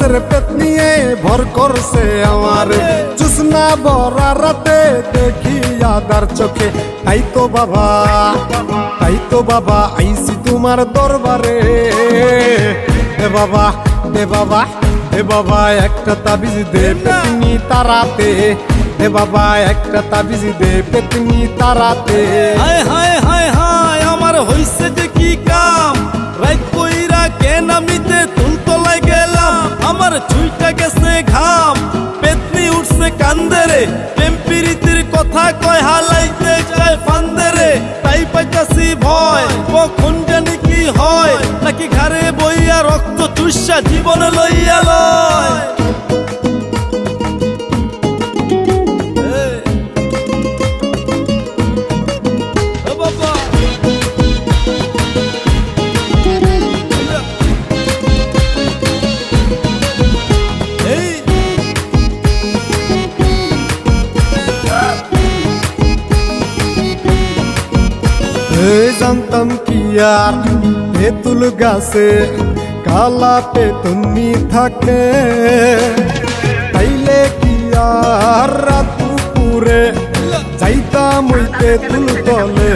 গাছের পেট নিয়ে ভর করছে আমার জুসনা বরা রাতে দেখি আদার চোখে তাই তো বাবা আইসি তোমার দরবারে এ বাবা এ বাবা এ বাবা একটা তাবিজ দে পেতনি তারাতে এ বাবা একটা তাবিজ দে পেতনি তারাতে হায় হায় হায় হায় আমার হইছে যে কি কাম রাত কইরা কেন আমিতে তুলতলায় গেলাম আমার ছুইটা গেছে ঘাম পেতনি উঠছে কান্দরে টেম্পিরিতির কথা কয় হালাইতে চায় ফান্দরে তাই পাইতাছি ভয় কখন জানি কি হয় নাকি ঘরে বইয়া রক্ত চুষা জীবনে লইয়া লয় জানতাম কি আর তেঁতুল গাছে কালা পেতনি থাকে তাইলে কি আর রাত দুপুরে যাইতাম ওই তেঁতুল তলে